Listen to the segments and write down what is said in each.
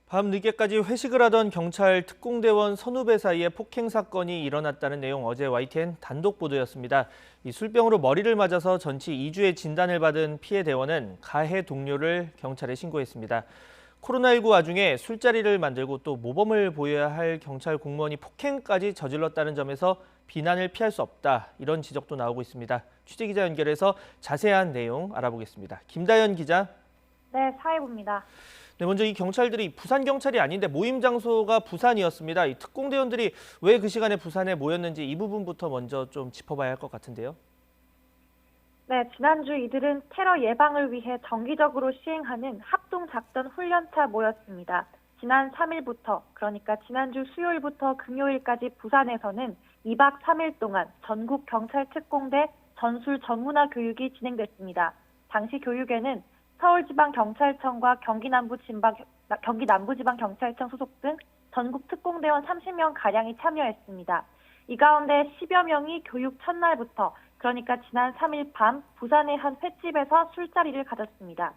밤 늦게까지 회식을 하던 경찰 특공대원 선후배 사이에 폭행 사건이 일어났다는 내용 어제 YTN 단독 보도였습니다. 이 술병으로 머리를 맞아서 전치 2주의 진단을 받은 피해 대원은 가해 동료를 경찰에 신고했습니다. 코로나19 와중에 술자리를 만들고 또 모범을 보여야 할 경찰 공무원이 폭행까지 저질렀다는 점에서 비난을 피할 수 없다. 이런 지적도 나오고 있습니다. 취재기자 연결해서 자세한 내용 알아보겠습니다. 김다연 기자. 네, 사회부입니다. 네, 먼저 이 경찰들이 부산 경찰이 아닌데 모임 장소가 부산이었습니다. 이 특공대원들이 왜 그 시간에 부산에 모였는지 이 부분부터 먼저 좀 짚어봐야 할 것 같은데요. 네, 지난주 이들은 테러 예방을 위해 정기적으로 시행하는 합동작전 훈련차 모였습니다. 지난 3일부터, 그러니까 지난주 수요일부터 금요일까지 부산에서는 2박 3일 동안 전국 경찰특공대 전술 전문화 교육이 진행됐습니다. 당시 교육에는 서울지방경찰청과 경기남부지방경찰청 소속 등 전국 특공대원 30명가량이 참여했습니다. 이 가운데 10여 명이 교육 첫날부터, 그러니까 지난 3일 밤 부산의 한 횟집에서 술자리를 가졌습니다.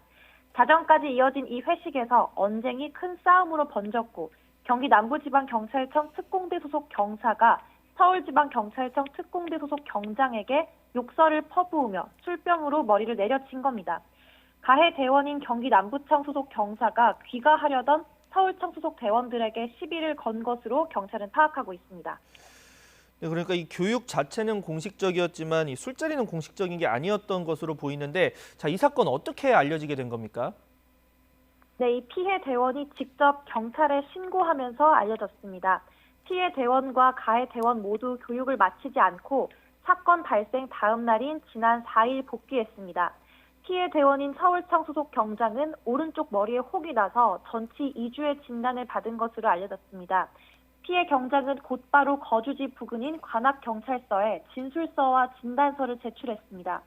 자정까지 이어진 이 회식에서 언쟁이 큰 싸움으로 번졌고, 경기남부지방경찰청 특공대 소속 경사가 서울지방경찰청 특공대 소속 경장에게 욕설을 퍼부으며 술병으로 머리를 내려친 겁니다. 가해 대원인 경기남부청 소속 경사가 귀가하려던 서울청 소속 대원들에게 시비를 건 것으로 경찰은 파악하고 있습니다. 네, 그러니까 이 교육 자체는 공식적이었지만 이 술자리는 공식적인 게 아니었던 것으로 보이는데, 자, 이 사건 어떻게 알려지게 된 겁니까? 네, 이 피해 대원이 직접 경찰에 신고하면서 알려졌습니다. 피해 대원과 가해 대원 모두 교육을 마치지 않고 사건 발생 다음 날인 지난 4일 복귀했습니다. 피해 대원인 서울청 소속 경장은 오른쪽 머리에 혹이 나서 전치 2주의 진단을 받은 것으로 알려졌습니다. 피해 경장은 곧바로 거주지 부근인 관악경찰서에 진술서와 진단서를 제출했습니다.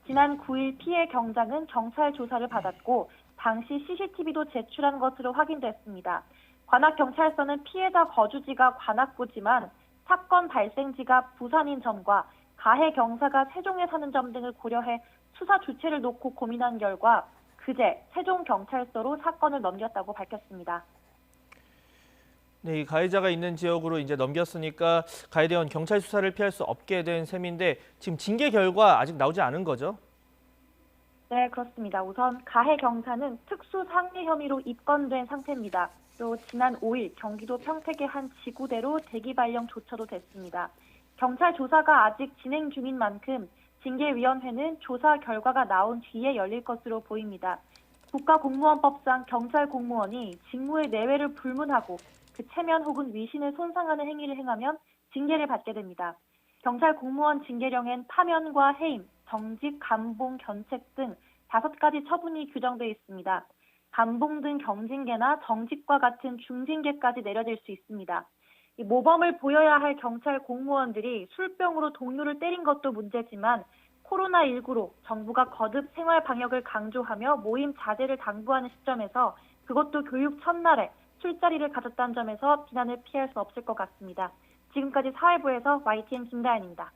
지난 9일 피해 경장은 경찰 조사를 받았고 당시 CCTV도 제출한 것으로 확인됐습니다. 관악경찰서는 피해자 거주지가 관악구지만 사건 발생지가 부산인 점과 가해 경사가 세종에 사는 점 등을 고려해 수사 주체를 놓고 고민한 결과 그제 세종경찰서로 사건을 넘겼다고 밝혔습니다. 네, 이 가해자가 있는 지역으로 이제 넘겼으니까 가해대원 경찰 수사를 피할 수 없게 된 셈인데 지금 징계 결과 아직 나오지 않은 거죠? 네, 그렇습니다. 우선 가해 경사는 특수상해 혐의로 입건된 상태입니다. 또 지난 5일 경기도 평택의 한 지구대로 대기 발령 조처도 됐습니다. 경찰 조사가 아직 진행 중인 만큼 징계위원회는 조사 결과가 나온 뒤에 열릴 것으로 보입니다. 국가공무원법상 경찰 공무원이 직무의 내외를 불문하고 그 체면 혹은 위신을 손상하는 행위를 행하면 징계를 받게 됩니다. 경찰 공무원 징계령엔 파면과 해임, 정직, 감봉, 견책 등 5가지 처분이 규정되어 있습니다. 감봉 등 경징계나 정직과 같은 중징계까지 내려질 수 있습니다. 이 모범을 보여야 할 경찰 공무원들이 술병으로 동료를 때린 것도 문제지만 코로나19로 정부가 거듭 생활 방역을 강조하며 모임 자제를 당부하는 시점에서 그것도 교육 첫날에 술자리를 가졌다는 점에서 비난을 피할 수 없을 것 같습니다. 지금까지 사회부에서 YTN 김다연입니다.